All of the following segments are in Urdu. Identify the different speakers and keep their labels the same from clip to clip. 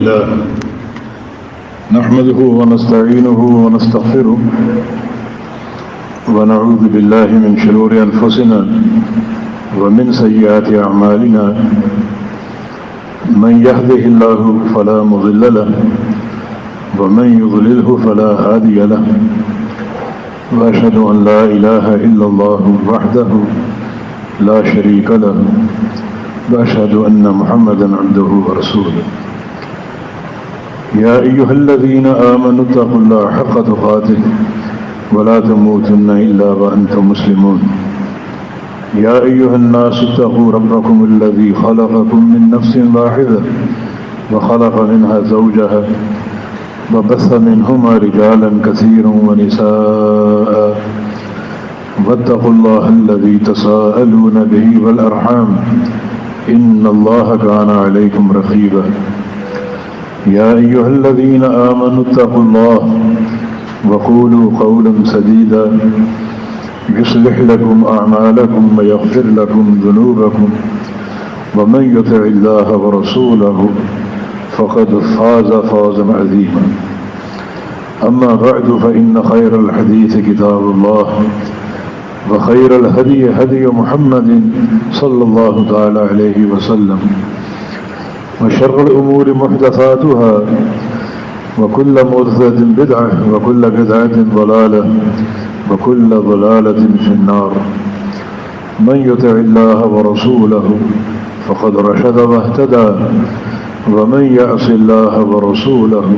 Speaker 1: الله نحمده ونستعينه ونستغفره ونعوذ بالله من شرور أنفسنا ومن سيئات أعمالنا من يهده الله فلا مضل له ومن يضلله فلا هادي له وأشهد أن لا إله إلا الله وحده لا شريك له وأشهد أن محمدا عبده ورسوله يا أيها الذين آمنوا اتقوا الله حق تقاته ولا تموتن إلا وأنتم مسلمون يا أيها الناس اتقوا ربكم الذي خلقكم من نفس واحدة وخلق منها زوجها وبث منهما رجالا كثيرا ونساء واتقوا الله الذي تساءلون به والأرحام إن الله كان عليكم رقيبا يا أيها الذين آمنوا اتقوا الله وقولوا قولا سديدا يصلح لكم أعمالكم ويغفر لكم ذنوبكم ومن يطع الله ورسوله فقد فاز فوزا عظيما أما بعد فإن خير الحديث كتاب الله وخير الهدي هدي محمد صلى الله تعالى عليه وسلم وشر الأمور محدثاتها وكل محدثة بدعة وكل بدعة ضلالة وكل ضلالة في النار من يطع الله ورسوله فقد رشد واهتدى ومن يعص الله ورسوله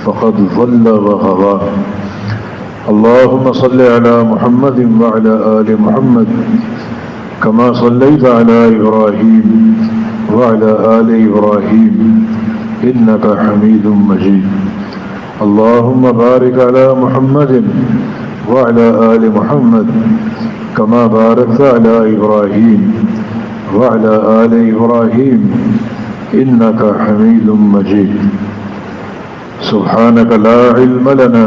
Speaker 1: فقد ضل وغوى اللهم صل على محمد وعلى آل محمد كما صليت على إبراهيم وعلى آل إبراهيم إنك حميد مجيد اللهم بارك على محمد وعلى آل محمد كما باركت على إبراهيم وعلى آل إبراهيم إنك حميد مجيد سبحانك لا علم لنا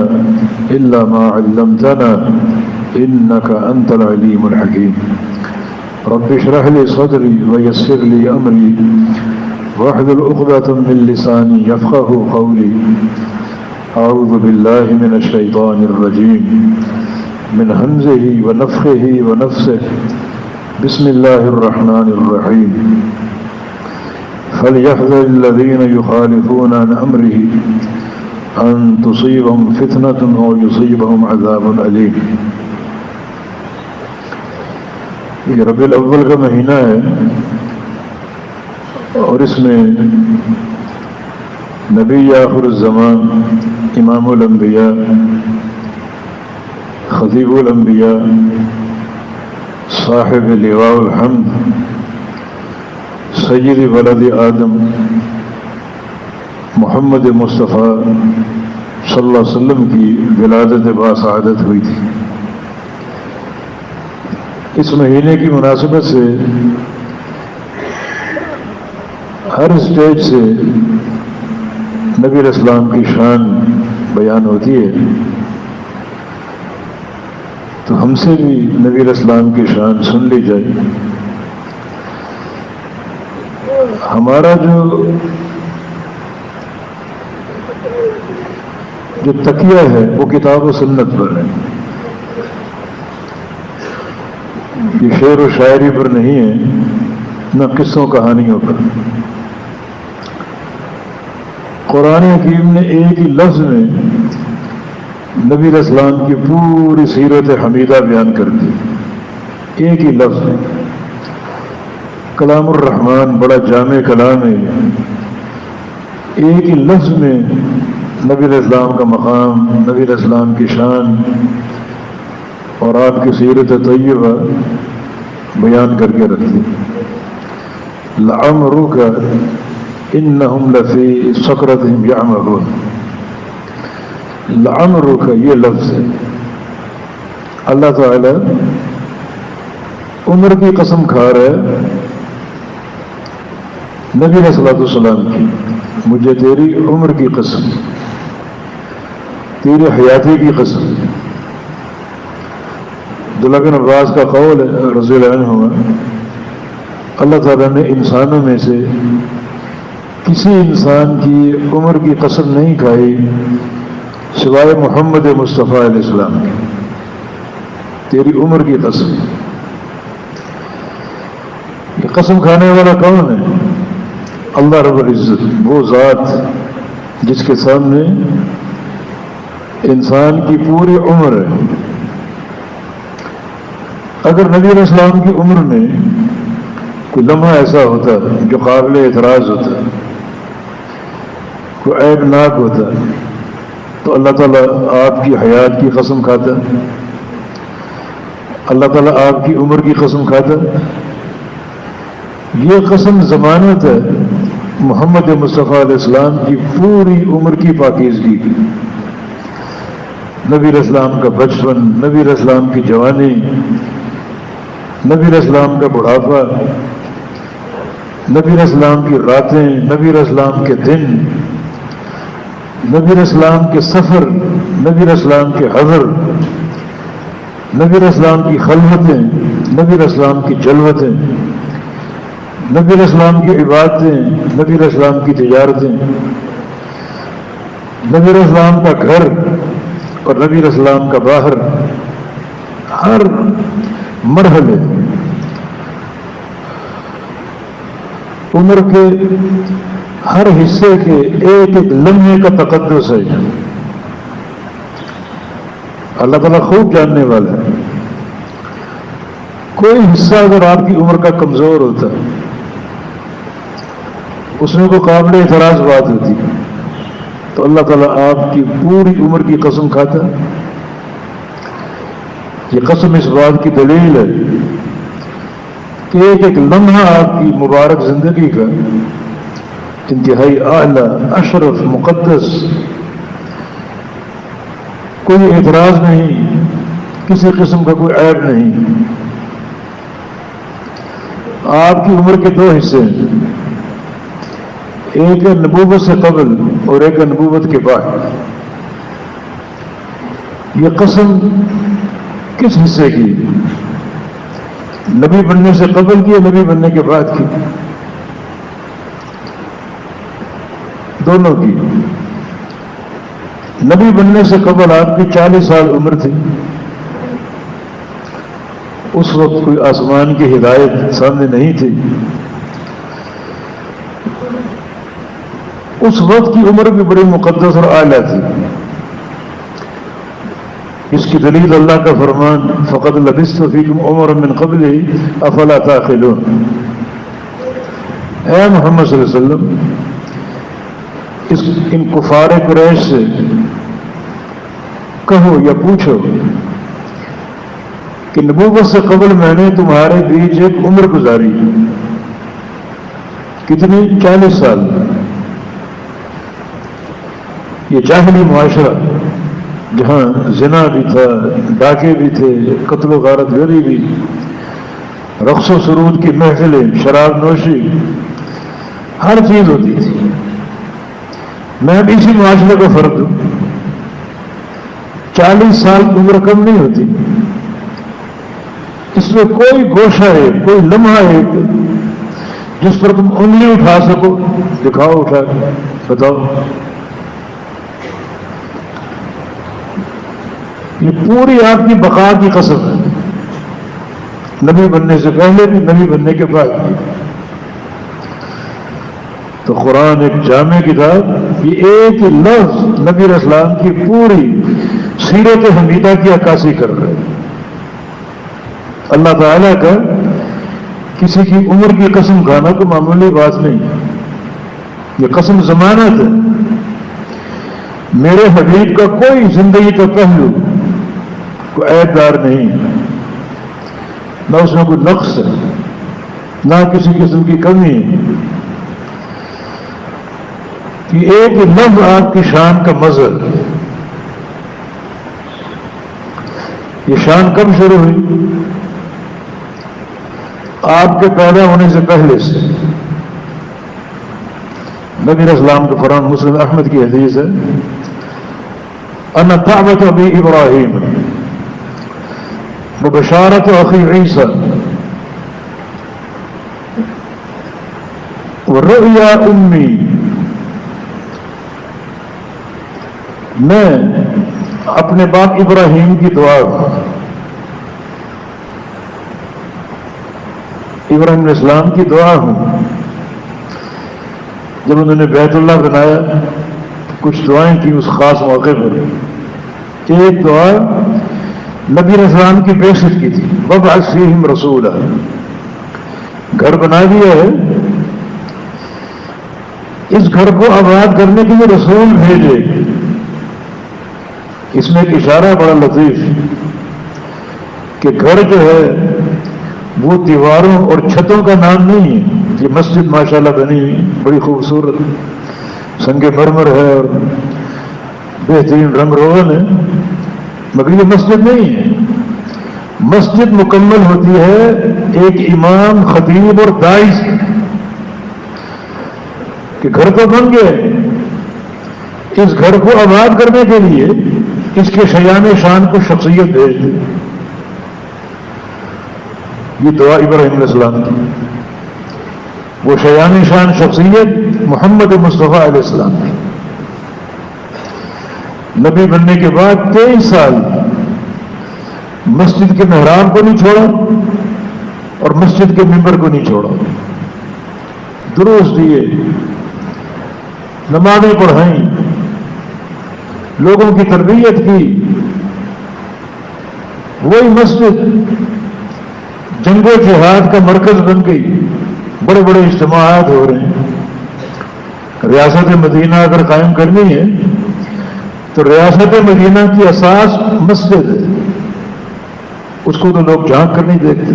Speaker 1: إلا ما علمتنا إنك أنت العليم الحكيم رب اشرح لي صدري ويسر لي أمري واحلل عقدة من لساني يفقه قولي أعوذ بالله من الشيطان الرجيم من همزه ونفخه ونفسه بسم الله الرحمن الرحيم فليحذر الذين يخالفون عن أمره أن تصيبهم فتنة أو يصيبهم عذاب أليم. یہ ربیع الاول کا مہینہ ہے اور اس میں نبی آخر الزمان امام الانبیاء خطیب الانبیاء صاحب لواء الحمد سید ولد آدم محمد مصطفیٰ صلی اللہ علیہ وسلم کی ولادت باسعادت ہوئی تھی. اس مہینے کی مناسبت سے ہر اسٹیج سے نبی علیہ السلام کی شان بیان ہوتی ہے، تو ہم سے بھی نبی علیہ السلام کی شان سن لی جائے. ہمارا جو تکیہ ہے وہ کتاب و سنت پر ہے، یہ شعر و شاعری پر نہیں ہے، نہ قصوں کہانیوں پر. قرآن حکیم نے ایک ہی لفظ میں نبی علیہ السلام کی پوری سیرت حمیدہ بیان کر دی، ایک ہی لفظ میں. کلام الرحمن بڑا جامع کلام ہے، ایک ہی لفظ میں نبی علیہ السلام کا مقام، نبی علیہ السلام کی شان اور آپ کی سیرت طیبہ بیان کر کے رکھ دی. لعمرک انہم لفی سکرتہم یعمہون. لعمرک یہ لفظ ہے، اللہ تعالی عمر کی قسم کھا رہا ہے نبی علیہ السلام کی، مجھے تیری عمر کی قسم، تیری حیاتی کی قسم. عبداللہ بن عباس کا قول ہے رضی اللہ عنہ، اللہ تعالیٰ نے انسانوں میں سے کسی انسان کی عمر کی قسم نہیں کھائی سوائے محمد مصطفیٰ علیہ السلام کی. تیری عمر کی قسم. یہ قسم کھانے والا کون ہے؟ اللہ رب العزت، وہ ذات جس کے سامنے انسان کی پوری عمر ہے. اگر نبی علیہ السلام کی عمر میں کوئی لمحہ ایسا ہوتا جو قابل اعتراض ہوتا، کوئی عیب ناک ہوتا، تو اللہ تعالیٰ آپ کی حیات کی قسم کھاتا، اللہ تعالیٰ آپ کی عمر کی قسم کھاتا. یہ قسم ضمانت ہے محمد مصطفیٰ علیہ السلام کی پوری عمر کی پاکیزگی کی. نبی علیہ السلام کا بچپن، نبی علیہ السلام کی جوانی، نبی علیہ السلام کا بڑھاپا، نبی علیہ السلام کی راتیں، نبی علیہ السلام کے دن، نبی علیہ السلام کے سفر، نبی علیہ السلام کے حضر، نبی علیہ السلام کی خلوتیں، نبی علیہ السلام کی جلوتیں، نبی علیہ السلام کی عبادتیں، نبی علیہ السلام کی تجارتیں، نبی علیہ السلام کا گھر اور نبی علیہ السلام کا باہر. ہر مرحلے، عمر کے ہر حصے کے ایک ایک لمحے کا تقدس ہے. اللہ تعالیٰ خوب جاننے والا ہے. کوئی حصہ اگر آپ کی عمر کا کمزور ہوتا، اس میں کوئی قابل اعتراض بات ہوتی، تو اللہ تعالیٰ آپ کی پوری عمر کی قسم کھاتا. یہ قسم اس بات کی دلیل ہے کہ ایک ایک لمحہ آپ کی مبارک زندگی کا انتہائی اعلیٰ، اشرف، مقدس، کوئی اعتراض نہیں، کسی قسم کا کوئی عیب نہیں. آپ کی عمر کے دو حصے ہیں، ایک ہے نبوت سے قبل اور ایک ہے نبوت کے بعد. یہ قسم کس حصے کی؟ نبی بننے سے قبل کی یا نبی بننے کے بعد کی؟ دونوں کی. نبی بننے سے قبل آپ کی 40 سال عمر تھی. اس وقت کوئی آسمان کی ہدایت سامنے نہیں تھی. اس وقت کی عمر بھی بڑی مقدس اور اعلیٰ تھی. اس کی دلیل اللہ کا فرمان فقد لبثت فیکم عمرا من قبلہ افلا تعقلون. اے محمد صلی اللہ علیہ وسلم، ان کفار قریش سے کہو یا پوچھو کہ نبوت سے قبل میں نے تمہارے بیچ ایک عمر گزاری. کتنی؟ 40 سال. یہ جاہلی معاشرہ جہاں زنا بھی تھا، ڈاکے بھی تھے، قتل و غارت گری بھی، رقص و سرود کی محفلیں، شراب نوشی، ہر چیز ہوتی تھی. میں بھی اسی معاشرے کا فرد ہوں. 40 سال عمر کم نہیں ہوتی. اس میں کوئی گوشہ ہے، کوئی لمحہ ہے جس پر تم انگلی اٹھا سکو. دکھاؤ، اٹھا کے بتاؤ. یہ پوری آپ کی بقا کی قسم ہے، نبی بننے سے پہلے بھی، نبی بننے کے بعد بھی. تو قرآن ایک جامع کتاب، یہ ایک لفظ نبی علیہ السلام کی پوری سیرت حمیدہ کی عکاسی کر رہے ہیں. اللہ تعالیٰ کا کسی کی عمر کی قسم کھانا تو معمولی بات نہیں. یہ قسم ضمانت ہے. میرے حبیب کا کوئی زندگی کا پہلو کوئی عیب دار نہیں، نہ اس میں کوئی نقص ہے، نہ کسی قسم کی کمی ہے. کہ ایک لفظ آپ کی شان کا مظہر. یہ شان کب شروع ہوئی؟ آپ کے پیدا ہونے سے پہلے سے. نبی علیہ السلام کے قرآن مسلم احمد کی حدیث ہے، انا طعمۃ ابی ابراہیم وبشارۃ اخی عیسیٰ. ورؤیا امی، میں اپنے باپ ابراہیم کی دعا، ابراہیم علیہ السلام کی دعا ہوں۔ جب انہوں نے بیت اللہ بنایا کچھ دعائیں کی اس خاص موقع پر، ایک دعا نبی علیہ السلام کی بعثت کی تھی، وابعث فیہم رسولا، گھر بنا دیا ہے، اس گھر کو آباد کرنے کے لیے رسول بھیجے۔ اس میں ایک اشارہ بڑا لطیف کہ گھر جو ہے وہ دیواروں اور چھتوں کا نام نہیں ہے۔ یہ مسجد ماشاءاللہ بنی ہوئی بڑی خوبصورت سنگ مرمر ہے اور بہترین رنگ روغن ہے، مگر یہ مسجد نہیں ہے۔ مسجد مکمل ہوتی ہے ایک امام، خطیب اور داعی سے، کہ گھر تو بن گئے، اس گھر کو آباد کرنے کے لیے اس کے شیان شان کو شخصیت بھیج دی۔ یہ دعا ابراہیم علیہ السلام کی، وہ شیان شان شخصیت محمد مصطفیٰ علیہ السلام کی۔ نبی بننے کے بعد 23 سال مسجد کے محراب کو نہیں چھوڑا اور مسجد کے ممبر کو نہیں چھوڑا، دروس دیے، نمازیں پڑھائیں، لوگوں کی تربیت کی۔ وہی مسجد جنگ و جہاد کا مرکز بن گئی، بڑے بڑے اجتماعات ہو رہے ہیں۔ ریاست مدینہ اگر قائم کرنی ہے تو ریاست مدینہ کی اساس مسجد ہے، اس کو تو لوگ جھانک کر نہیں دیکھتے۔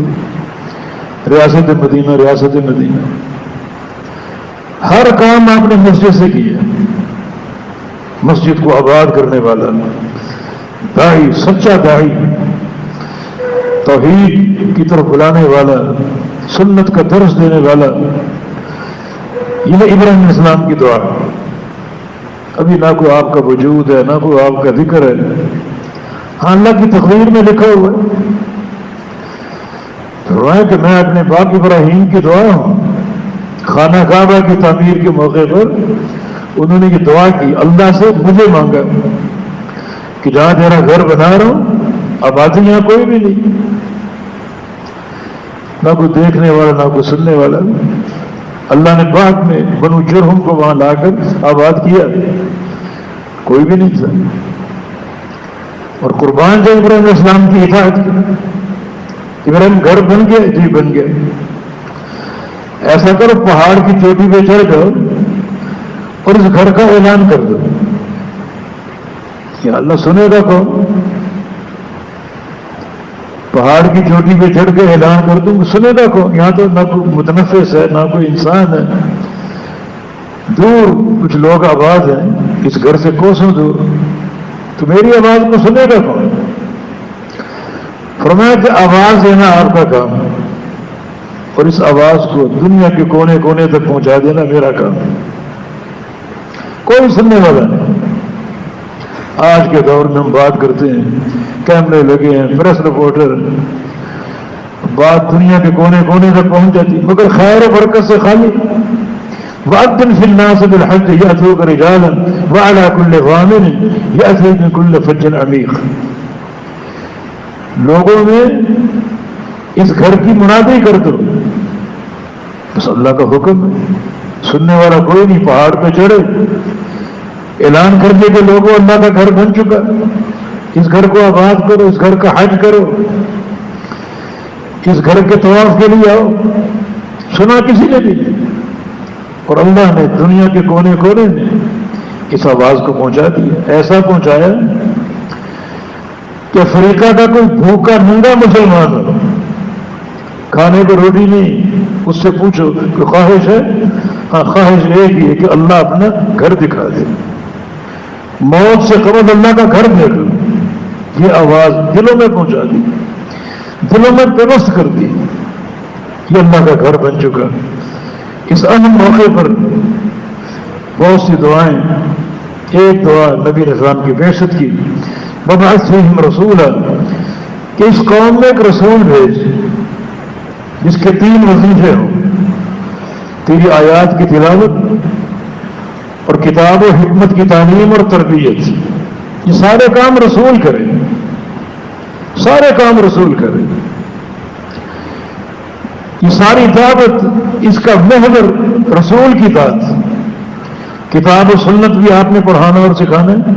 Speaker 1: ریاست مدینہ، ریاست مدینہ، ہر کام آپ نے مسجد سے کیا۔ مسجد کو آباد کرنے والا داعی، سچا داعی، توحید کی طرف بلانے والا، سنت کا درس دینے والا، یہ ابراہیم علیہ السلام کی دعا۔ ابھی نہ کوئی آپ کا وجود ہے، نہ کوئی آپ کا ذکر ہے، ہاں اللہ کی تقریر میں لکھا ہوا ہے، فرمایا کہ میں اپنے باپ ابراہیم کی دعا ہوں۔ خانہ کعبہ کی تعمیر کے موقع پر انہوں نے یہ دعا کی، اللہ سے مجھے مانگا کہ جہاں تیرا گھر بنا رہا ہوں آبادی یہاں کوئی بھی نہیں، نہ کوئی دیکھنے والا نہ کوئی سننے والا۔ اللہ نے بعد میں بنو جرہم کو وہاں لا کر آباد کیا، کوئی بھی نہیں تھا، اور قربان جائے ابراہیم علیہ السلام کی اطاعت کی۔ ابراہیم گھر بن گیا، جی بن گیا۔ ایسا کرو پہاڑ کی چوٹی پہ چڑھ جاؤ اور اس گھر کا اعلان کر دو، کیا اللہ سنے گا کون؟ پہاڑ کی چوٹی پہ چڑھ کے اعلان کر دوں، سنے گا کون؟ یہاں تو نہ کوئی متنفس ہے، نہ کوئی انسان ہے، دور کچھ لوگ آباد ہیں اس گھر سے کوسوں دور، تو میری آواز کو سنے گا کون؟ فرمایا کہ آواز دینا آپ کا کام ہے، اور اس آواز کو دنیا کے کونے کونے تک پہنچا دینا میرا کام ہے، کوئی سننے والا نہیں۔ آج کے دور میں ہم بات کرتے ہیں، کیمرے لگے ہیں، پریس رپورٹر، بات دنیا کے کونے کونے تک پہنچ جاتی، مگر خیر و برکت سے خالی۔ وَأَذِّنْ فِي النَّاسِ بِالْحَجِّ يَأْتُوكَ رِجَالًا وَعَلَىٰ كُلِّ ضَامِرٍ يَأْتِي مِنْ كُلِّ فَجٍّ عَمِيقٍ، لوگوں میں اس گھر کی منادی کر دو، بس اللہ کا حکم ہے، سننے والا کوئی نہیں، پہاڑ پہ چڑھے اعلان کر دے کہ لوگوں اللہ کا گھر بن چکا، اس گھر کو آباد کرو، اس گھر کا حج کرو، اس گھر کے طواف کے لیے آؤ۔ سنا کسی نے بھی نہیں، اور اللہ نے دنیا کے کونے کونے میں اس آواز کو پہنچا دیا، ایسا پہنچایا کہ افریقہ کا کوئی بھوکا ننگا مسلمان ہو، کھانے کو روٹی نہیں، اس سے پوچھو کہ خواہش ہے؟ ہاں خواہش ایک ہی ہے کہ اللہ اپنا گھر دکھا دے، موت سے قبل اللہ کا گھر دیکھ۔ یہ آواز دلوں میں پہنچا دی، دلوں میں پیوست کر دی، یہ اللہ کا گھر بن چکا۔ اس اہم موقع پر بہت سی دعائیں، ایک دعا نبی علیہ السلام کی بعثت کی، وَبَعَثْ فِيهِمْ رَسُولًا، کہ اس قوم میں ایک رسول بھیج جس کے 3 وظیفے ہوں۔ تیری آیات کی تلاوت اور کتاب و حکمت کی تعلیم اور تربیت، یہ سارے کام رسول کرے، سارے کام رسول کرے. یہ ساری دعوت، اس کا محور رسول کی بات. کتاب و سنت بھی آپ نے پڑھانا اور سکھانا ہے،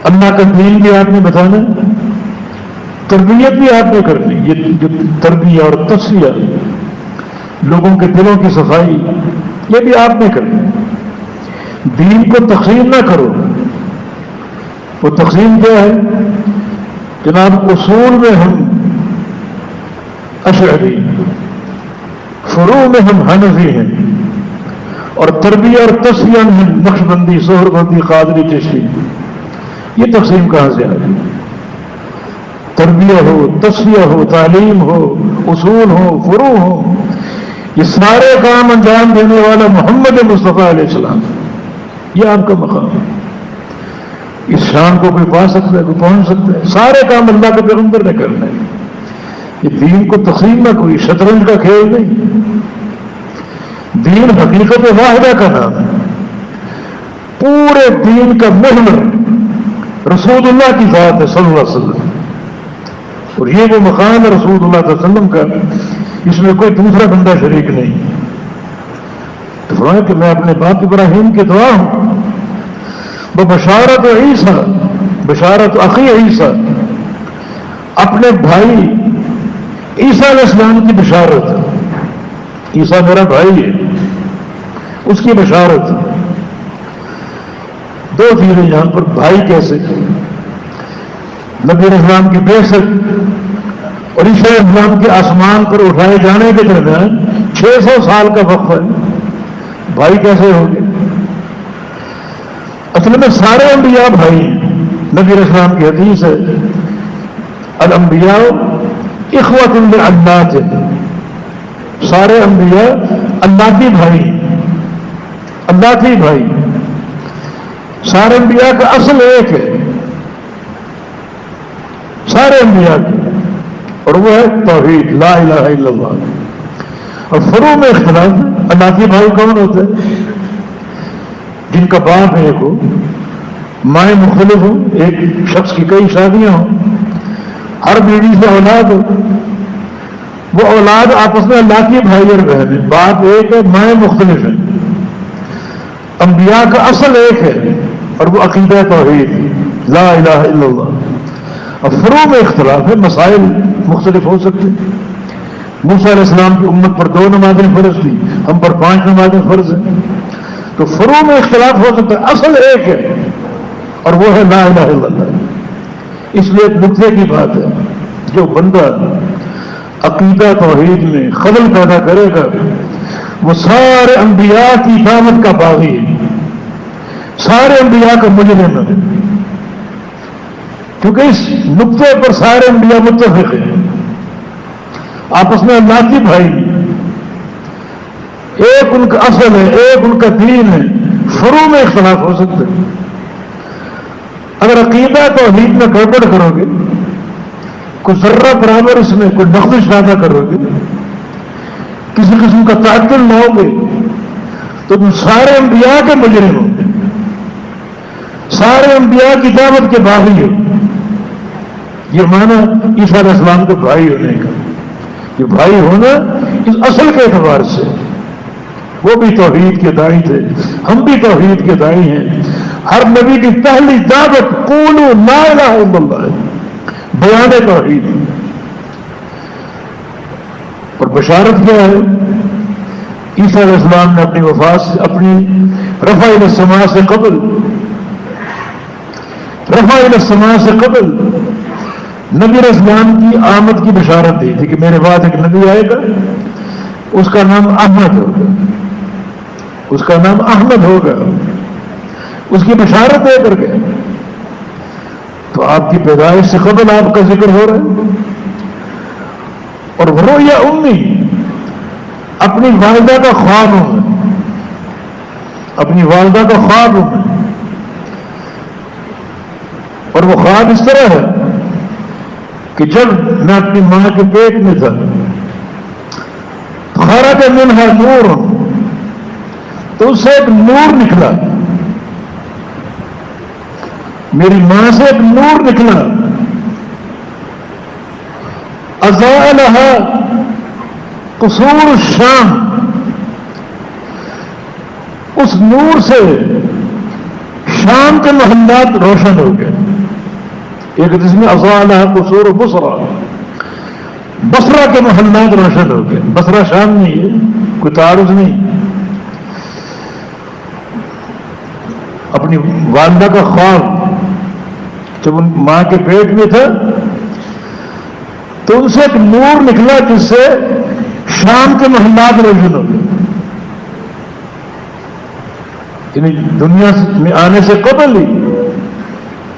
Speaker 1: اللہ کا دین بھی آپ نے بتانا ہے، تربیت بھی آپ نے کرنی. یہ جو تربیت اور تصفیہ، لوگوں کے دلوں کی صفائی، یہ بھی آپ نے کرنی. دین کو تقسیم نہ کرو. وہ تقسیم کیا ہے جناب؟ اصول میں ہم اشعری، فروع میں ہم حنفی ہیں، اور تربیت اور تصفیہ میں نقشبندی، سہروردی، قادری، چشتی. یہ تقسیم کہاں سے آ گئی؟ تربیت ہو، تصفیہ ہو، تعلیم ہو، اصول ہو، فروع ہو، یہ سارے کام انجام دینے والا محمد مصطفیٰ علیہ السلام. یہ آپ کا مقام ہے. اس شان کو کوئی پا سکتا ہے، کوئی پہنچ سکتا ہے؟ سارے کام اللہ کے پیغمبر نے کرنے. یہ دین کو تقسیم نہ، کوئی شطرنج کا کھیل نہیں. دین حقیقت واحدہ کا نام ہے. پورے دین کا محور رسول اللہ کی ذات ہے صلی اللہ علیہ وسلم. اور یہ وہ مقام ہے رسول اللہ صلی اللہ علیہ وسلم کا، اس میں کوئی دوسرا بندہ شریک نہیں. تو فرمایا کہ میں اپنے باپ ابراہیم کی دعا ہوں، وہ بشارت عیسیٰ، بشارت اخی عیسیٰ، اپنے بھائی عیسیٰ علیہ السلام کی بشارت. عیسیٰ میرا بھائی ہے، اس کی بشارت. دو چیزیں یہاں پر. بھائی کیسے؟ نبی اسلام کی بعثت اور عیسیٰ علیہ السلام کے آسمان پر اٹھائے جانے کے درمیان 600 سال کا وقفہ ہے. بھائی کیسے ہوں گے؟ اصل میں سارے انبیاء بھائی ہیں. نبی علیہ السلام کی حدیث ہے، الانبیاء اخوۃ لعلات. سارے انبیاء اللہ کے بھائی، اللہ کے بھائی. سارے انبیاء کا اصل ایک ہے، سارے انبیاء کی، اور وہ ہے توحید، لا الہ الا اللہ. اور فروع میں اختلاف ہے. اللہ کے بھائی کون ہوتے ہیں؟ جن کا باپ ایک ہو، مائیں مختلف ہوں، ایک شخص کی کئی شادیاں ہوں، ہر بیوی سے اولاد ہو. وہ اولاد آپس میں اللہ کے بھائی اور بہن ہیں. باپ ایک ہے، مائیں مختلف ہیں. انبیاء کا اصل ایک ہے، اور وہ عقیدہ توحید، لا الہ الا اللہ. اب فروع میں اختلاف ہے، مسائل مختلف ہو سکتے ہیں. موسیٰ علیہ السلام کی امت پر 2 نمازیں فرض تھی، ہم پر 5 نمازیں فرض ہیں. تو فروع میں اختلاف ہو سکتا ہے، اصل ایک ہے، اور وہ ہے لا الہ الا اللہ. اس لیے ایک نقطے کی بات ہے، جو بندہ عقیدہ توحید میں خلل پیدا کرے گا وہ سارے انبیاء کی دعوت کا باغی ہے، سارے انبیاء کا مجرم ہے. کیونکہ اس نقطے پر سارے انبیاء متفق ہیں، آپس میں اللہ کی بھائی، ایک ان کا اصل ہے، ایک ان کا دین ہے. فروع میں اختلاف ہو سکتے ہیں. اگر عقیدہ توحید میں گڑبڑ کرو گے، کوئی ذرہ برابر اس میں کوئی نقص پیدا کرو گے، کسی قسم کا تعطل لاؤ گے، تو تم سارے انبیاء کے مجرم ہو گے، سارے انبیاء کی دعوت کے باغی ہو. یہ معنی عیسیٰ علیہ السلام کے بھائی ہونے کا. یہ بھائی ہونا اس اصل کے اعتبار سے، وہ بھی توحید کے داعی تھے، ہم بھی توحید کے داعی ہیں. ہر نبی کی پہلی دعوت قولوا لا الہ الا اللہ ہے، بیان توحید. اور بشارت کیا ہے؟ عیسیٰ علیہ السلام نے اپنی وفات سے، اپنی رفع الی السماء سے قبل، رفع الی السماء سے قبل نبی علیہ السلام کی آمد کی بشارت دی تھی کہ میرے بعد ایک نبی آئے گا، اس کا نام احمد ہوگا، اس کا نام احمد ہوگا. اس کی بشارت دے کر گئے. تو آپ کی پیدائش سے قبل آپ کا ذکر ہو رہا ہے. اور رؤیا امی، اپنی والدہ کا خواب ہوں، اپنی والدہ کا خواب ہوں. اور وہ خواب اس طرح ہے کہ جب میں اپنی ماں کے پیٹ میں تھا، فخرج منها نور، تو اس سے ایک نور نکلا، میری ماں سے ایک نور نکلا، اضاء لها قصور الشام، اس نور سے شام کے محلات روشن ہو گئے. ایک جس میں اضاء لها قصور بصرہ، بصرہ کے محلات روشن ہو گئے. بصرہ شام نہیں ہے، کوئی تعارض نہیں. اپنی والدہ کا خواب جب ان ماں کے پیٹ میں تھا تو ان سے ایک نور نکلا جس سے شام کے محلات روشن ہو گئے. یعنی دنیا میں آنے سے قبل ہی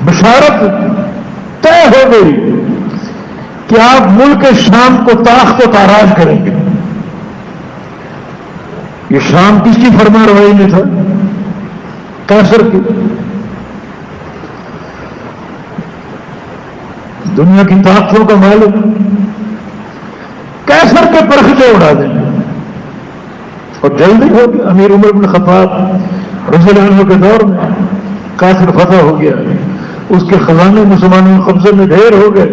Speaker 1: بشارت طے ہو گئی کہ آپ ملک شام کو تاخت و تاراج کریں گے. یہ شام کس کی فرما روائی میں تھا؟ کیسر کی. دنیا کی طاقتوں کا مالک کیسر کے پرخچے اڑا دیں گے. اور جلدی ہو گیا. امیر عمر بن خطاب رضی اللہ عنہ کے دور میں کیسر فتح ہو گیا، اس کے خزانے مسلمانوں کے قبضے میں ڈھیر ہو گئے.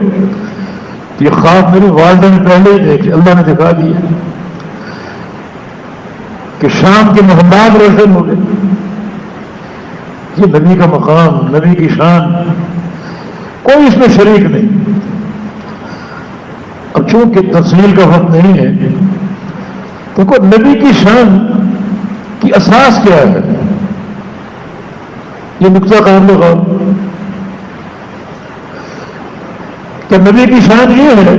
Speaker 1: یہ خواب میری والدہ نے پہلے ہی دیکھے، اللہ نے دکھا دیا کہ شام کے محلات روشن ہو گئے. یہ نبی کا مقام، نبی کی شان، کوئی اس میں شریک نہیں. اب چونکہ تفصیل کا وقت نہیں ہے تو کوئی نبی کی شان کی اساس کیا ہے، یہ نقطہ قابل غور. کہ نبی کی شان یہ ہے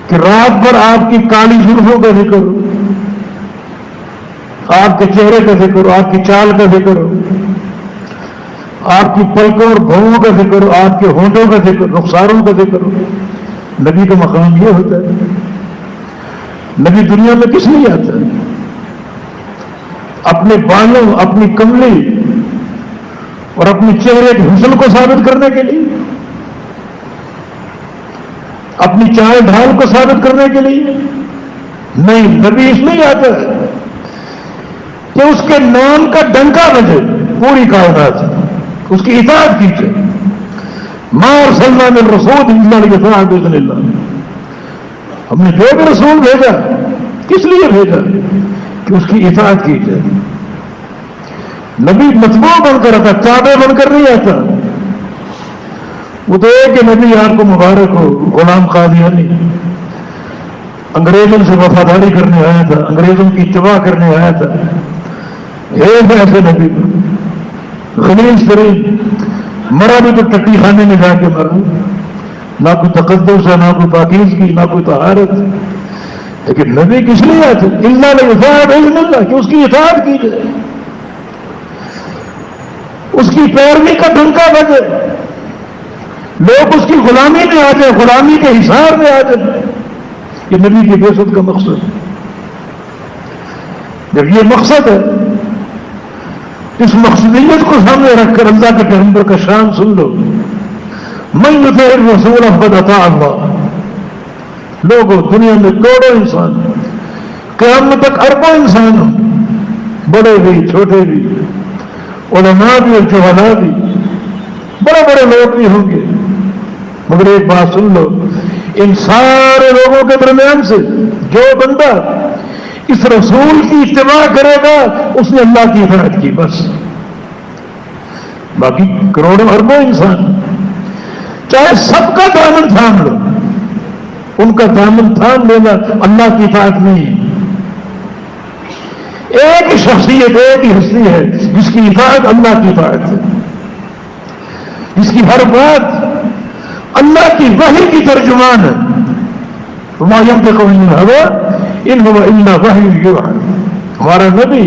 Speaker 1: کہ رات بھر آپ کی کالی زلفوں کا ذکر ہو، آپ کے چہرے کا ذکر ہو، آپ کی چال کا ذکر ہو، آپ کی پلکوں اور بھوؤں کا ذکر ہو، آپ کے ہونٹوں کا ذکر، رخساروں کا ذکر ہو. نبی کا مقام یہ ہوتا ہے. نبی دنیا میں کس لیے آتا ہے؟ اپنے بالوں، اپنی کملی اور اپنے چہرے کے حسن کو ثابت کرنے کے لیے، اپنی چال ڈھال کو ثابت کرنے کے لیے نہیں. نبی اس لیے آتا ہے کہ اس کے نام کا ڈنکا بجے پوری کائنات، اس کی اطاعت کیجیے. ما ارسلنا من رسول الا لیطاع باذن اللہ. ہم نے جو بھی رسول بھیجا کس لیے بھیجا؟ کہ اس کی اطاعت کیجیے. نبی مطبوع بن کر آتا، تابع بن کر نہیں آتا. وہ تو ایک کہ نبی آپ کو مبارک ہو، غلام قادیانی انگریزوں سے وفاداری کرنے آیا تھا، انگریزوں کی اتباع کرنے آیا تھا. ایک ایسے نبی خلیل ترین مرا بھی تو ٹٹی خانے میں جا کے مرا، نہ کوئی تقدس ہے، نہ کوئی پاکیزگی، نہ کوئی طہارت. لیکن نبی کس لیے آتے؟ اللہ لیطاع باذن اللہ، کہ اس کی اطاعت کی جائے، اس کی پیروی کا ڈنکا بجے، لوگ اس کی غلامی میں آ جائیں، غلامی کے حصار میں آ جائیں. یہ نبی کی بعثت کا مقصد. جب یہ مقصد ہے، اس مقصدیت کو سامنے رکھ کر اللہ کے پیغمبر کا شان سن لو. من یطع الرسول فقد اطاع اللہ. لوگوں دنیا میں کروڑوں انسان، قیامت تک اربوں انسان ہوں، بڑے بھی چھوٹے بھی، علماء بھی اور جہلاء بھی، بڑے بڑے لوگ بھی ہوں گے. مگر ایک بات سن لو، ان سارے لوگوں کے درمیان سے جو بندہ اس رسول کی اتباع کرے گا اس نے اللہ کی اطاعت کی. بس باقی کروڑوں اربوں انسان چاہے سب کا دامن تھام لو، ان کا دامن تھام لینا اللہ کی اطاعت نہیں. ایک ہی شخصیت، ایک ہی ہستی ہے جس کی اطاعت اللہ کی اطاعت ہے، جس کی ہر بات اللہ کی وحی کی ترجمان ہے. وما ينطق عن الهوى ان هو الا وحی یوحى. ہمارا نبی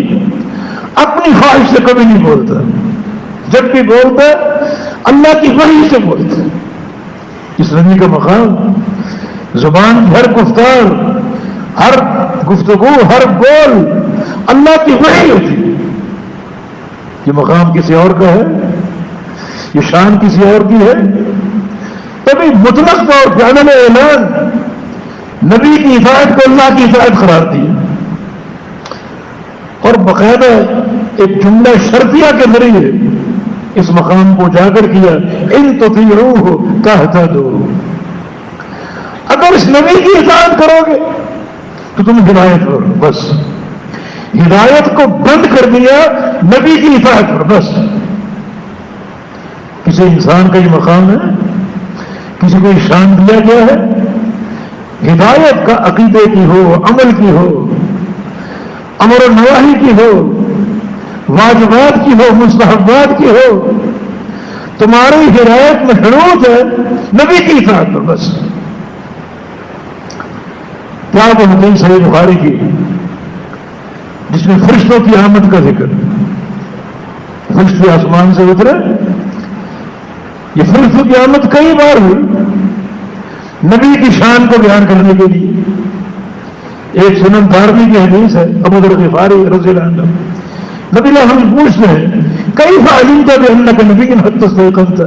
Speaker 1: اپنی خواہش سے کبھی نہیں بولتا، جب بھی بولتا اللہ کی وحی سے بولتا. اس نبی کا مقام، زبان کی ہر گفتار، ہر گفتگو، ہر بول اللہ کی وحی ہوتی. یہ مقام کسی اور کا ہے، یہ شان کسی اور کی ہے. تبھی مطلق طور پہ عدم اعلان نبی کی اطاعت کو اللہ کی اطاعت قرار دیا اور باقاعدہ ایک جملہ شرطیہ کے ذریعے اس مقام کو اجاگر کیا، ان تطیعوہ تہتدوا، اگر اس نبی کی اطاعت کرو گے تو تم ہدایت کرو، بس ہدایت کو بند کر دیا نبی کی اطاعت پر، بس کسی انسان کا یہ مقام ہے، کسی کو شان دیا گیا ہے، ہدایت کا عقیدے کی ہو، عمل کی ہو، امر و نواہی کی ہو، واجبات کی ہو، مستحبات کی ہو، تمہاری ہدایت میں شروط ہے نبی کی اطاعت پر، بس کیا وہ حدیث صحیح بخاری کی جس میں فرشتوں کی آمد کا ذکر، فرشتے آسمان سے اترے، یہ فرشتوں کی آمد کئی بار ہوئی نبی کی شان کو بیان کرنے کے لیے۔ ایک سنن دارمی کی حدیث ہے، ابو ذر غفاری رضی اللہ عنہ، نبی اللہ ہم پوچھتے ہیں کیف علمت بانک نبی حتی استيقنت،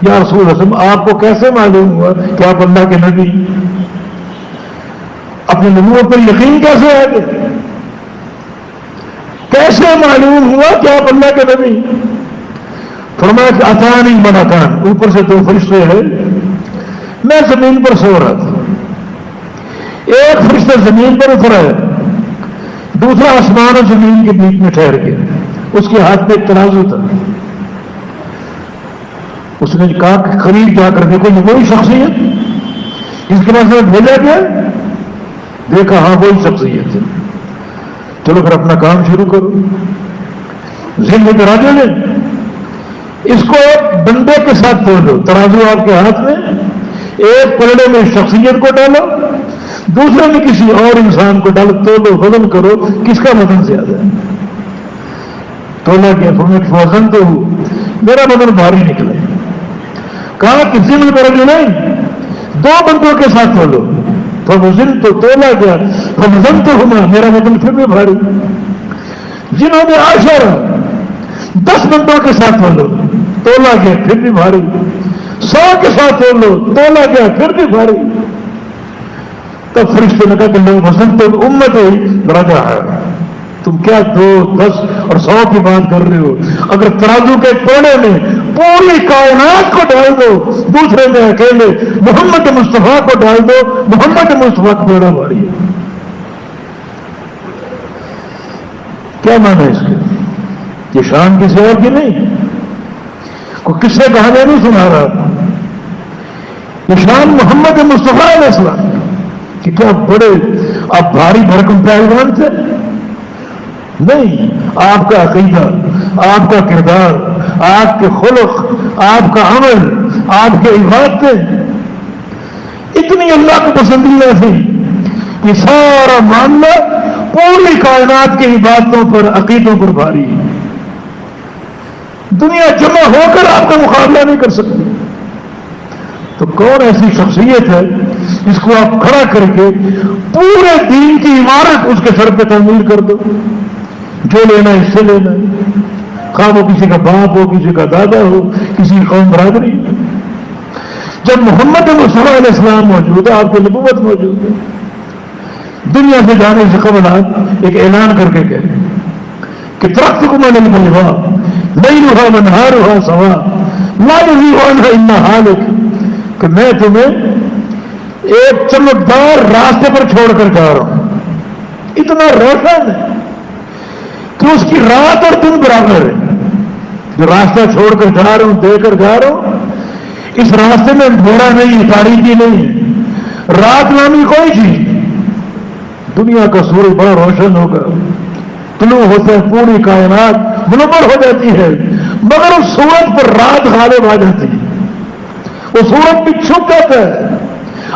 Speaker 1: یا رسول اللہ آپ کو کیسے معلوم ہوا کہ آپ اللہ کے نبی، اپنے نبوت پر یقین کیسے آ گئے، کیسے معلوم ہوا کہ آپ اللہ کے نبی؟ فرمایا کہ اتانی ملکان، اوپر سے دو فرشتے ہیں، میں زمین پر سو رہا تھا، ایک فرشتہ زمین پر اترا ہے، دوسرا آسمان اور زمین کے بیچ میں ٹھہر گیا، اس کے ہاتھ میں ایک ترازو تھا، اس نے کہا کہ قریب جا کر دیکھو یہ وہی شخصیت جس کے پاس بھیجا گیا، دیکھا ہاں وہی شخصیت ہے، چلو پھر اپنا کام شروع کرو۔ ذمہ ترازو نے اس کو ایک بندے کے ساتھ تولو، ترازو آپ کے ہاتھ میں، ایک پلڑے میں شخصیت کو ڈالو، دوسرے میں کسی اور انسان کو ڈالو، تولو، وزن کرو کس کا وزن زیادہ ہے۔ تولا کیا؟ وزن تو میرا وزن بھاری نکلے۔ کہا کسی میں ترازو نہیں، دو بندوں کے ساتھ تولو، وزن تو تولا گیا، وزن تو ہونا میرا وزن پھر بھی بھاری۔ جنہوں نے 10 بندوں کے ساتھ تولو، تولا گیا پھر بھی بھاری، 100 کے ساتھ تولو، تولا گیا پھر بھی بھاری۔ تب فرشتے نے کہا کہ لوگ وزن تو امت ہی رجا ہے، تم کیا 2، 10 اور 100 کی بات کر رہے ہو؟ اگر ترازو کے کونے میں پوری کائنات کو ڈال دو، دوسرے میں اکیلے محمد مصطفیٰ کو ڈال دو، محمد مصطفیٰ کو بیڑا بھاری ہے۔ کیا معنی ہے اس کے؟ یہ شان کسی اور کی نہیں، کوئی قصے کہانی نہیں سنا رہا، یہ شان محمد مصطفیٰ علیہ السلام کہ کیا بڑے آپ بھاری بھرکم پہلوان تھے؟ نہیں، آپ کا عقیدہ، آپ کا کردار، آپ کے خلق، آپ کا عمل، آپ کے عبادتیں اتنی اللہ کو پسندیدہ تھی کہ سارا معاملہ پوری کائنات کی عبادتوں پر، عقیدوں پر بھاری ہے۔ دنیا جمع ہو کر آپ کا مقابلہ نہیں کر سکتی، تو کون ایسی شخصیت ہے جس کو آپ کھڑا کر کے پورے دین کی عمارت اس کے سر پہ تعمیر کر دو؟ جو لینا اس سے لینا، خواہ وہ کسی کا باپ ہو، کسی کا دادا ہو، کسی قوم برادری۔ جب محمد مصطفیٰ علیہ السلام موجود ہے، آپ کی نبوت موجود ہے، دنیا سے جانے سے قبل آپ ایک اعلان کر کے کہہ کہ درخت کو میں نہیں بلوا نہیں رہا منہار ہوا سوا لا یزیغ عنہا الا ہالک، کہ میں تمہیں ایک چمکدار راستے پر چھوڑ کر جا رہا ہوں، اتنا روشن ہے کہ اس کی رات اور دن برابر ہے۔ جو راستہ چھوڑ کر جا رہا ہوں، دے کر جا رہا ہوں، اس راستے میں اندھیرا نہیں ہے، تاریکی نہیں ہے، رات نامی کوئی چیز۔ دنیا کا سورج بڑا روشن ہوگا، طلوع ہوتا ہے، پوری کائنات منور ہو جاتی ہے، مگر اس سورج پر رات غالب آ جاتی ہے، وہ سورج بھی چھپ جاتا ہے،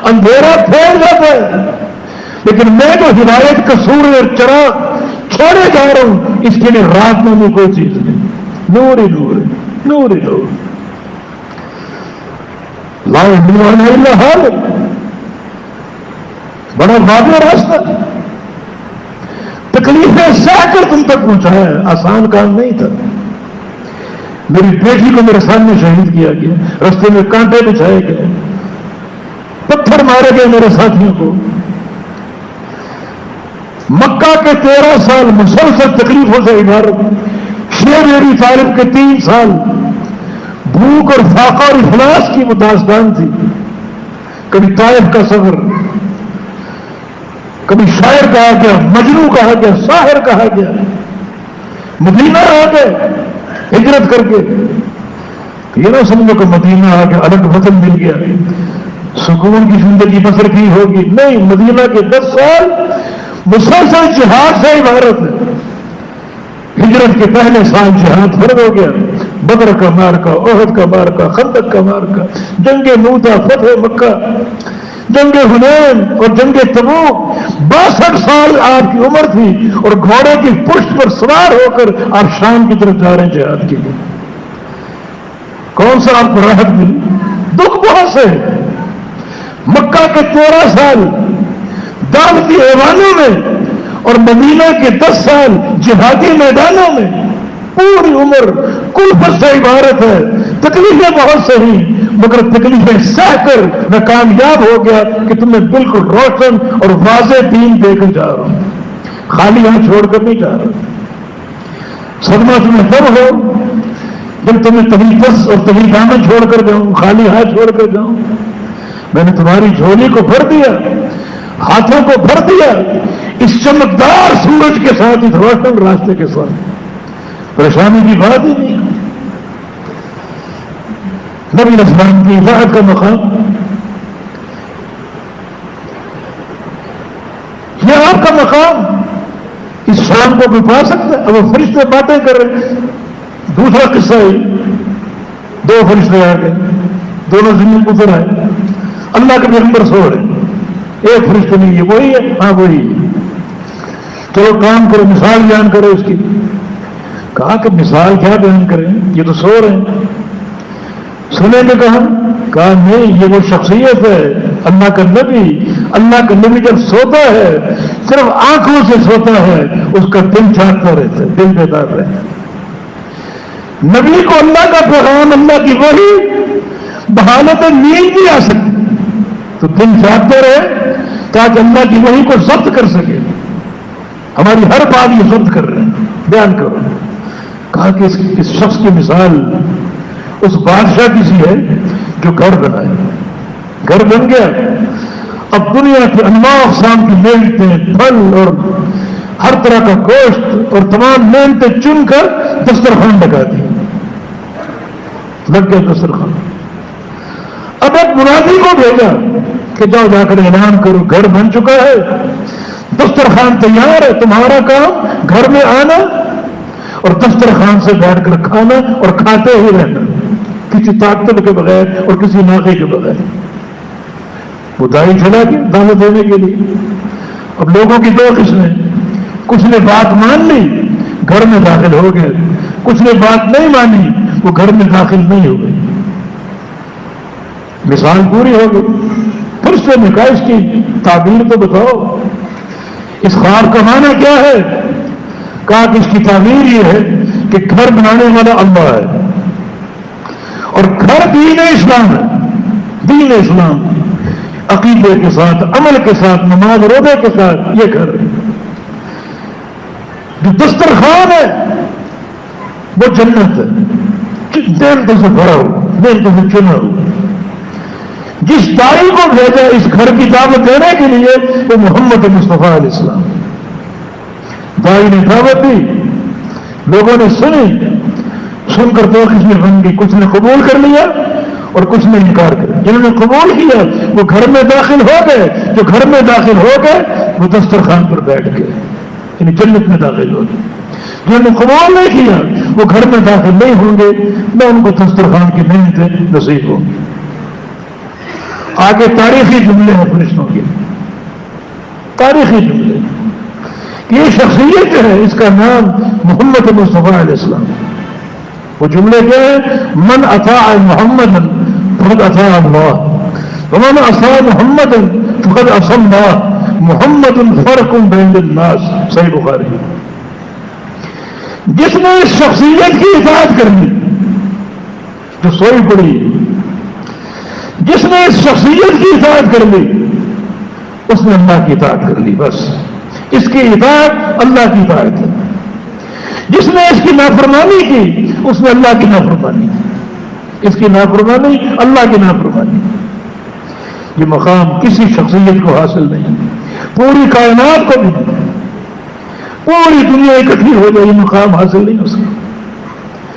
Speaker 1: اندھیرا پھیل جاتا ہے۔ لیکن میں جو ہدایت کا سورج اور چراغ چھوڑے جا رہا ہوں، اس کے لیے رات میں کوئی چیز نہیں، نور ہی نور ہے، نور ہی نور، لا یزیغ عنہا الا ہالک، بڑا واضح راستہ، تکلیفیں سہ کر تم تک پہنچایا ہے، آسان کام نہیں تھا۔ میری بیٹی کو میرے سامنے شہید کیا گیا، رستے میں کانٹے بچھائے گئے، پتھر مارے گئے میرے ساتھیوں کو. مکہ کے 13 سال مسلسل تکلیفوں سے عبارت. شیب ابی طالب کے 3 سال بھوک اور فاقہ اور افلاس کی داستان تھی. کبھی طائف کا سفر، کبھی شاعر کہا گیا، مجنو کہا گیا، ساحر کہا گیا. مدینہ آ گئے ہجرت کر کے. یہ نہ سمجھو کہ مدینہ آ کے الگ وطن مل گیا، سکون کی زندگی بسر کی ہوگی. نہیں، مدینہ کے 10 سال مسلسل جہاد سے عبارت ہے. ہجرت کے پہلے سال جہاد فرض ہو گیا. بدر کا مارکا، احد کا مارکا، خندق کا مارکا، جنگ موتا، فتح مکہ، جنگ حنین اور جنگ تبوک. 62 سال آپ کی عمر تھی اور گھوڑے کی پشت پر سوار ہو کر آپ شام کی طرف جا رہے ہیں جہاد کے لیے. کون سا آپ کو راحت ملی؟ دکھ بہت سے. مکہ کے 13 سال دعوتی ایوانوں میں اور مدینہ کے 10 سال جہادی میدانوں میں. پوری عمر کلفت سے عبارت ہے. تکلیفیں بہت سے ہیں مگر تکلیفیں سہ کر میں کامیاب ہو گیا کہ تمہیں بالکل روشن اور واضح دین دے کر جا رہا ہوں. خالی ہاتھ چھوڑ کر نہیں جا رہا. صدمہ تمہیں تب ہو جب تمہیں تحیدس اور تحید دامن چھوڑ کر جاؤں، خالی ہاتھ چھوڑ کر جاؤں. میں نے تمہاری جھولی کو بھر دیا، ہاتھوں کو بھر دیا اس چمکدار سورج کے ساتھ، اس روشن راستے کے ساتھ. پریشانی کی بات ہی نہیں. نبی اسلام کی اطاعت کا مقام یہ آپ کا مقام. اس شام کو بھی پا سکتا ہے. اب وہ فرشتے باتیں کر رہے ہیں. دوسرا قصہ ہے، 2 فرشتے آ گئے، دونوں زمین پر اتر آئے. اللہ کے پیغمبر سو رہے. ایک فرشتے نہیں ہے، وہی ہے، ہاں وہی ہے. چلو کام کرو، مثال بیان کرو اس کی. کہا کہ مثال کیا بیان کریں، یہ تو سو رہے ہیں. سنے میں کہا نہیں، یہ وہ شخصیت ہے اللہ کا نبی. اللہ کا نبی جب سوتا ہے صرف آنکھوں سے سوتا ہے، اس کا دل جاگتا رہتا ہے، دل بیدار رہتا ہے. نبی کو اللہ کا پیغام، اللہ کی وحی بحالت نیند بھی آ سکتی تو دل جاگتے رہے تاکہ اللہ کی وحی کو ضبط کر سکے. ہماری ہر بات یہ ضبط کر رہے ہیں، بیان کرو. کہا کہ اس شخص کی مثال اس بادشاہ کی سی ہے جو گھر بنائے. گھر بن گیا، اب دنیا کے انواع اقسام کی نعمتیں، پھل اور ہر طرح کا گوشت اور تمام نعمتیں چن کر دسترخوان لگا دی. لگ گیا دسترخوان. اب ایک منادی کو بھیجا کہ جاؤ جا کر اعلان کرو گھر بن چکا ہے، دسترخوان تیار ہے، تمہارا کام گھر میں آنا اور دسترخوان سے بیٹھ کر کھانا اور کھاتے ہی رہنا، کسی طاقت کے بغیر اور کسی ناقے کے بغیر. وہ دائی چلا کے دعوت دینے کے لیے. اب لوگوں کی 2 قسمیں، کچھ نے بات مان لی گھر میں داخل ہو گئے، کچھ نے بات نہیں مانی وہ گھر میں داخل نہیں ہو گئی. مثال پوری ہو گئی. پھر سے نے کہا اس کی تعبیر تو بتاؤ، اس خواب کا معنی کیا ہے؟ کہا کہ اس کی تعبیر یہ ہے کہ گھر بنانے والا اللہ ہے اور گھر دین اسلام ہے. دین اسلام عقیدے کے ساتھ، عمل کے ساتھ، نماز روزے کے ساتھ یہ گھر ہے. جو دسترخوان ہے وہ جنت ہے، نعمتوں سے بھرا ہو، نعمتوں سے چنا ہو. جس دائی کو بھیجا اس گھر کی دعوت دینے کے لیے وہ محمد مصطفیٰ علیہ السلام. دائی نے دعوت دی، لوگوں نے سنی، سن کر 2 قسمیں بن گئی. کچھ نے قبول کر لیا اور کچھ نے انکار کر. جنہوں نے قبول کیا وہ گھر میں داخل ہو گئے، جو گھر میں داخل ہو گئے وہ دسترخوان پر بیٹھ گئے، یعنی جنت میں داخل ہو گئے. جنہوں نے قبول نہیں کیا وہ گھر میں داخل نہیں ہوں گے، نہ ان کو دسترخوان کی نعمتیں نصیب ہوں گی. آگے تاریخی جملے ہیں فرشتوں کے، تاریخی جملے. یہ شخصیت جو ہے اس کا نام محمد مصطفیٰ علیہ السلام. وہ جملے کیا ہیں؟ من اطاع محمد فقد اطاع اللہ ومن عصى محمد فقد عصى اللہ. محمد فرق بین الناس. صحیح بخاری. جس نے اس شخصیت کی اطاعت کرنی جو سوئی پڑی، جس نے اس شخصیت کی اطاعت کر لی اس نے اللہ کی اطاعت کر لی، بس اس کی اطاعت اللہ کی اطاعت ہے۔ جس نے اس کی نافرمانی کی اس نے اللہ کی نافرمانی کی، اس کی نافرمانی اللہ کی نافرمانی۔ یہ مقام کسی شخصیت کو حاصل نہیں، پوری کائنات کو بھی، پوری دنیا اکٹھی ہو جائے یہ مقام حاصل نہیں ہو سکتا۔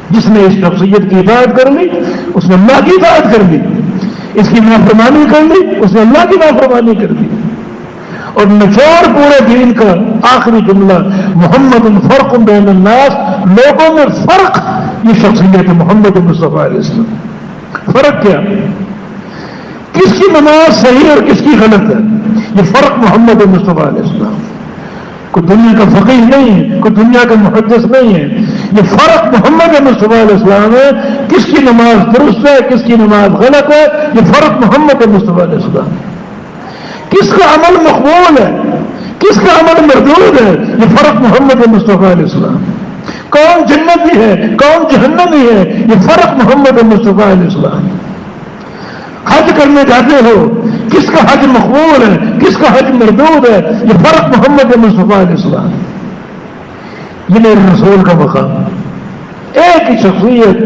Speaker 1: جس نے اس شخصیت کی اطاعت کر لی اس نے اللہ کی اطاعت کر لی، اس کی نافرمانی کر لی اس نے اللہ کی نافرمانی کر دی۔ اور نچوڑ پورے دین کا آخری جملہ محمد فرق بین الناس، لوگوں میں فرق یہ شخصیت محمد مصطفیٰ علیہ السلام۔ فرق کیا؟ کس کی نماز صحیح اور کس کی غلط ہے، یہ فرق محمد مصطفیٰ علیہ السلام۔ کوئی دنیا کا فقیہ نہیں ہے، کوئی دنیا کا محدث نہیں ہے، یہ فرق محمد مصطفیٰ علیہ السلام ہے۔ کس کی نماز درست ہے کس کی نماز غلط ہے، یہ فرق محمد مصطفیٰ علیہ السلام۔ کس کا عمل مقبول ہے کس کا عمل مردود ہے، یہ فرق محمد مصطفیٰ علیہ السلام۔ کون جنتی ہے کون جہنمی ہے، یہ فرق محمد مصطفیٰ علیہ السلام۔ حج کرنے جاتے ہو کس کا حج مقبول ہے کس کا حج مردود ہے، یہ فرق محمد مصطفیٰ علیہ السلام۔ یہ میرے رسول کا مقام، ایک ہی شخصیت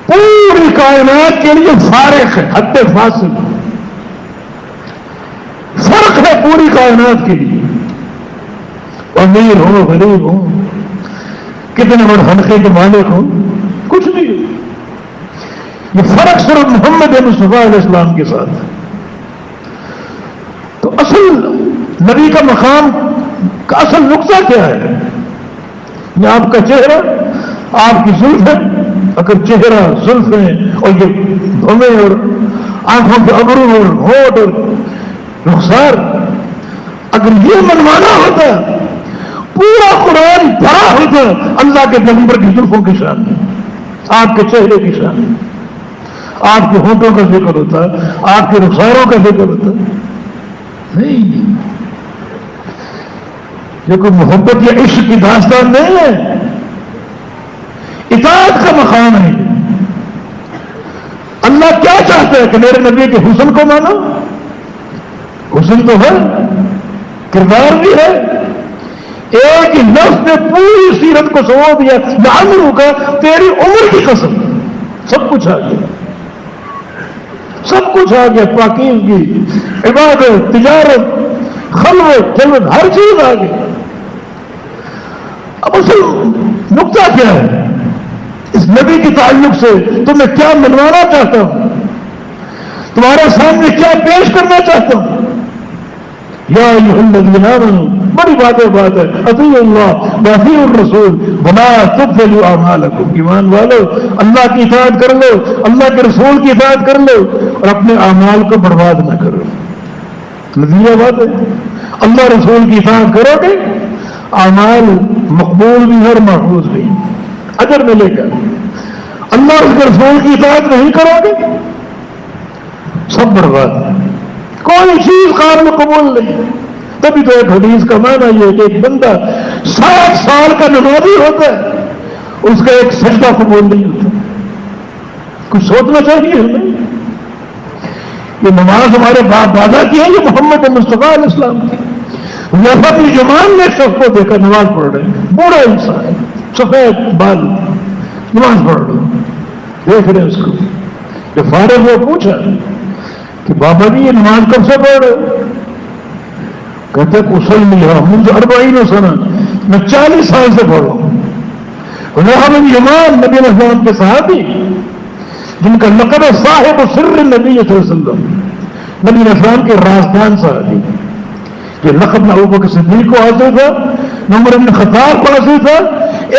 Speaker 1: پوری کائنات کے لیے فارق ہے، حد فاصل فرق ہے پوری کائنات کے لیے۔ امیر ہو غریب ہو کتنے بڑے حلقے کے مالک ہو کچھ نہیں، یہ فرق صرف محمد مصطفیٰ علیہ السلام کے ساتھ ہے۔ تو اصل نبی کا مقام کا اصل نقطہ کیا ہے؟ یہ آپ کا چہرہ آپ کی زلفیں، اگر چہرہ زلفیں اور یہ دھویں اور آنکھوں کے ابرو اور ہونٹ اور رخسار، اگر یہ منوانا ہوتا پورا قرآن بھرا ہوتا اللہ کے پیغمبر کی زلفوں کی شان میں، آپ کے چہرے کی شان میں، آپ کے ہونٹوں کا ذکر ہوتا آپ کے رخساروں کا ذکر ہوتا نہیں۔ یہ کوئی محبت یا عشق کی داستان نہیں ہے، اطاعت کا مقام ہے۔ اللہ کیا چاہتا ہے کہ میرے نبی کے حسن کو مانو، حسن تو ہے کردار بھی ہے، ایک ہی لفظ نے پوری سیرت کو سنو دیا، لعمرک کا تیری عمر کی قسم، سب کچھ آ گیا سب کچھ آ گیا، پاکیزگی عبادت تجارت خلوت جلوت ہر چیز آ گئی۔ اب اصل نقطہ کیا ہے اس نبی کے تعلق سے؟ تو میں کیا منوانا چاہتا ہوں، تمہارے سامنے کیا پیش کرنا چاہتا ہوں؟ یا ایھا الذین آمنوا، بڑی بات ہے، اطیعوا اللہ واطیعوا الرسول ولا تبطلوا اعمالکم۔ ایمان والو اللہ کی اطاعت کر لو، اللہ کے رسول کی اطاعت کر لو اور اپنے اعمال کو برباد نہ کرو۔ نتیجہ بات ہے اللہ رسول کی اطاعت کرو گے اعمال مقبول بھی اور محفوظ بھی، اجر ملے گا۔ اللہ اس کے رسول کی اطاعت نہیں کرو گے سب برباد ہے، کوئی چیز قابل قبول نہیں۔ تبھی تو ایک حدیث کا معنی یہ کہ ایک بندہ 60 سال کا نمازی ہوتا ہے اس کا ایک سجدہ قبول نہیں ہوتا۔ کچھ سوچنا چاہیے ہمیں، یہ نماز ہمارے باپ دادا کی ہے، یہ محمد مصطفیٰ علیہ السلام کی۔ وفد جمان نے شخص کو دیکھا نماز پڑھ رہے ہیں، بوڑھا انسان سفید بال نماز پڑھ رہے دیکھ رہے ہیں اس کو، جب فارغ ہوا پوچھا کہ بابا جی یہ نماز کب سے پڑھ رہے؟ کہتے اصلی منذ 40 سنہ، میں 40 سال سے پڑھ رہا ہوں۔ وفد جمان نبی علیہ السلام کے صحابی جن کا لقب ہے صاحب سر نبی صلی اللہ علیہ وسلم، نبی علیہ السلام کے رازدان صحابی، یہ لقب نہ ابوبکر صدیق کو حاصل تھا نہ عمر بن خطاب کو حاصل تھا،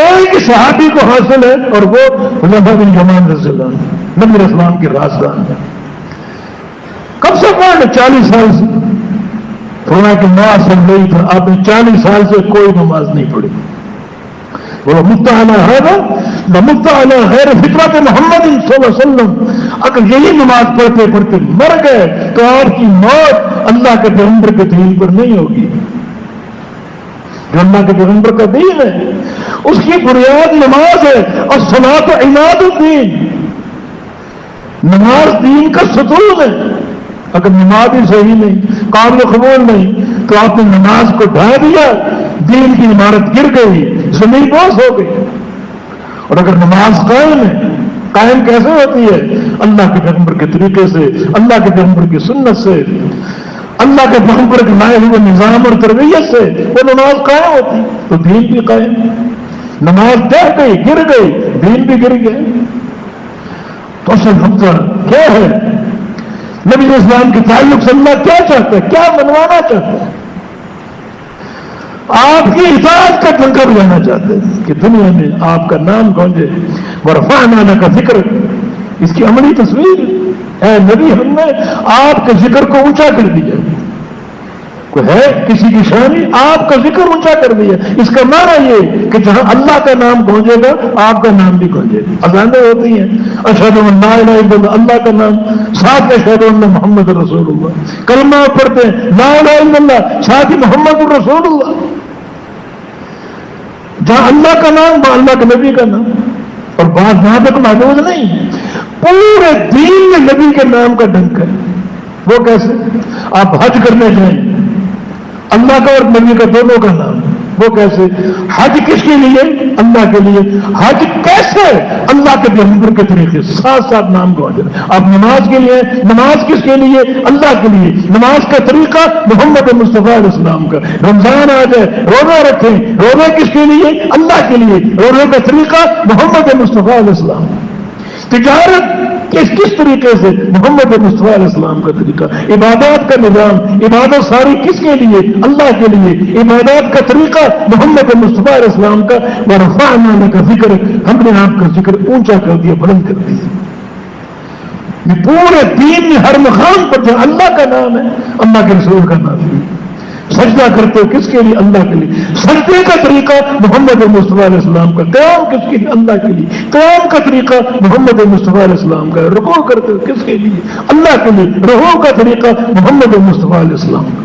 Speaker 1: ایک ہی صحابی کو حاصل ہے اور وہ حذیفہ بن یمان رضی اللہ عنہ، نبی علیہ السلام کے رازدان ہے۔ کب سے پڑھ 40 سال سے؟ فرمایا کہ میں اصل نہیں تھا، آپ نے 40 سال سے کوئی نماز نہیں پڑھی۔ وہ مطلع ہے مطلع غیر فطرت محمد صلی اللہ علیہ وسلم، اگر یہی نماز پڑھتے پڑھتے مر گئے تو آپ کی موت اللہ کے پیغمبر کے دین پر نہیں ہوگی۔ جو اللہ کے پیغمبر کا دین ہے اس کی بنیاد نماز ہے، الصلاۃ عماد الدین۔ نماز دین کا ستون ہے. اگر نماز ہی صحیح نہیں، قابل قبول نہیں، تو آپ نے نماز کو ڈھا دیا، دین کی عمارت گر گئی، زمین بوس ہو گئی. اور اگر نماز قائم ہے، قائم کیسے ہوتی ہے؟ اللہ کے پیغمبر کے طریقے سے، اللہ کے پیغمبر کی سنت سے، اللہ کے پیغمبر کے لائے ہوئے نظام اور تربیت سے وہ نماز قائم ہوتی. تو دین بھی قائم. نماز ڈہ گئی، گر گئی، دین بھی گر گئے. تو اصل نقطہ کیا ہے؟ نبی اسلام کے تعلق سے اللہ کیا چاہتا ہے، کیا منوانا چاہتا ہے؟ آپ کی اطاعت کا ڈنکا بجانا چاہتے ہیں کہ دنیا میں آپ کا نام گونجے. ورفعنا لک ذکرک، اس کی عملی تصویر. اے نبی، ہم نے آپ کے ذکر کو اونچا کر دیا. کوئی ہے کسی کی شانی، آپ کا ذکر اونچا کر دیا. اس کا معنی یہ کہ جہاں اللہ کا نام گونجے گا آپ کا نام بھی گونجے گا. اذانیں ہوتی ہیں، اشہد ان لا الہ الا اللہ، اللہ کا نام، ساتھ اشہد ان محمد رسول اللہ. کلمہ پڑھتے ہیں لا الہ الا اللہ، ساتھ ہی محمد رسول اللہ. جہاں اللہ کا نام وہاں اللہ کے نبی کا نام. اور بات وہاں تک محدود نہیں ہے، پورے دین میں نبی کے نام کا ڈنک ہے. وہ کیسے؟ آپ حج کرنے جائیں، اللہ کا اور نبی کا دونوں کا نام. وہ کیسے؟ حج کس کے لیے؟ اللہ کے لیے. حج کیسے؟ اللہ کے پیغمبر کے طریقے، ساتھ ساتھ نام کو حاضر. آپ نماز کے لیے، نماز کس کے لیے؟ اللہ کے لیے. نماز کا طریقہ محمد مصطفیٰ علیہ السلام کا. رمضان آ جائے، روزہ رکھیں، روزے کس کے لیے؟ اللہ کے لیے. روزے کا طریقہ محمد مصطفیٰ علیہ السلام. تجارت کس طریقے سے؟ محمد مصطفیٰ علیہ السلام کا طریقہ. عبادات کا نظام، عبادت ساری کس کے لیے؟ اللہ کے لیے. عبادات کا طریقہ محمد مصطفیٰ علیہ السلام کا. ورفعنا لک ذکرک، ہم نے آپ کا ذکر اونچا کر دیا، بلند کر دیا. یہ پورے دین میں ہر مقام پر جہاں اللہ کا نام ہے، اللہ کے رسول کا نام ہے. سجدہ کرتے ہو کس کے لیے؟ اللہ کے لیے. سجدے کا طریقہ محمد مصطفیٰ علیہ السلام کا. قیام کس کے لیے؟ اللہ کے لیے. قیام کا طریقہ محمد مصطفیٰ علیہ السلام کا. رکوع کرتے ہو کس کے لیے؟ اللہ کے لیے. رکوع کا طریقہ محمد مصطفیٰ علیہ السلام کا.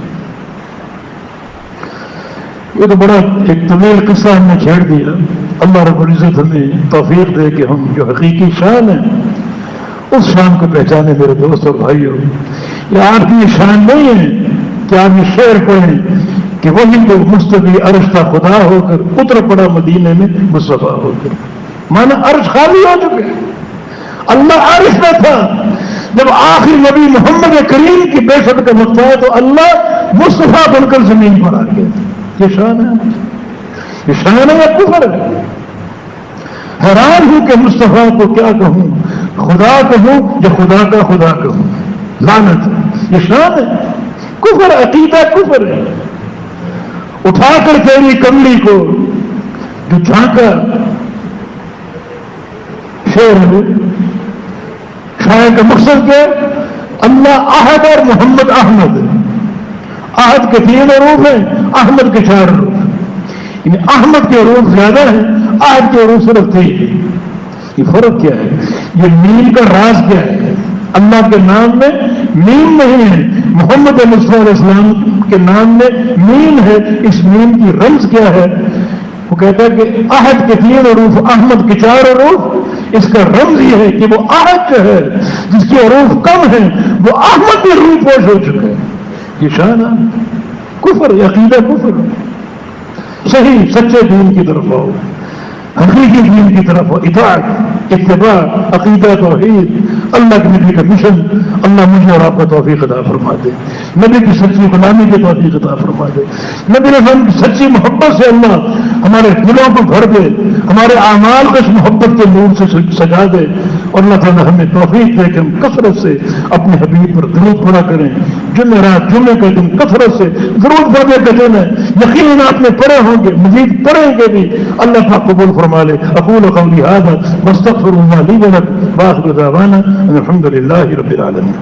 Speaker 1: یہ تو بڑا ایک طویل قصہ ہم نے چھیڑ دیا. اللہ رب العزت ہمیں توفیق دے کہ ہم جو حقیقی شان ہے اس شان کو پہچانے. میرے دوست اور بھائیوں، یہ آپ کی شان نہیں ہے کہ آپ یہ شعر پڑھیں کہ وہی تو مستوی عرش کا خدا ہو کر اتر پڑا مدینے میں مصطفیٰ ہو کر. مانا عرش خالی ہو چکے، اللہ عرش میں تھا. جب آخری نبی محمد کریم کی بعثت کا وقت آیا تو اللہ مصطفیٰ بن کر زمین پر آ گیا. یہ شان ہے، یہ شان ہے یا کفر ہے؟ حیران ہوں کہ مصطفیٰ کو کیا کہوں، خدا کہوں یا خدا کا خدا کہوں. لعنت ہے، یہ شان ہے. کفر، عقیدہ کفر ہے. اٹھا کر تیری کملی کو جو جھانکا، شعر شاعر کا مقصد کیا؟ اللہ احد اور محمد احمد. احد کے 3 حروف ہیں، احمد کے 4 حروف. یعنی احمد کے حروف زیادہ ہیں، احد کے حروف صرف 3 ہیں. یہ فرق کیا ہے؟ یہ میم کا راز کیا ہے؟ اللہ کے نام میں میم نہیں ہے، محمد مصطفیٰ علیہ السلام کے نام میں میم ہے. اس میم کی رمز کیا ہے؟ وہ کہتا ہے کہ احد کے 3 حروف، احمد کے 4 حروف. اس کا رمز یہ ہے کہ وہ احد جو ہے جس کے حروف کم ہیں وہ احمد میں روح پوش ہو چکا ہے. یہ شان ہے. کفر، عقیدہ کفر. صحیح سچے دین کی طرف آؤ، حقیقی دین کی طرف اطاعت، اتباع، عقیدہ، توحید، اللہ کے نبی کا مشن. اللہ مجھے اور آپ کا توفیق عطا فرما دے. نبی کی سچی غلامی کی توفیق عطا فرما دے. نبی رسول کی سچی محبت سے اللہ ہمارے دلوں کو بھر دے، ہمارے اعمال کو اس محبت کے نور سے سجا دے. اور اللہ تعالیٰ ہمیں توفیق دے کہ ہم کثرت سے اپنے حبیب پر درود پڑھا کریں. جمعرات، جمعے کے دن کثرت سے درود پڑھنے کا دن ہے. یقیناً آپ نے پڑھے ہوں گے، مزید پڑھیں گے بھی. اللہ پاک قبول فرما لے. اقول قولی هذا واستغفر الله لي ولكم واخر دعوانا الحمد لله رب العالمين.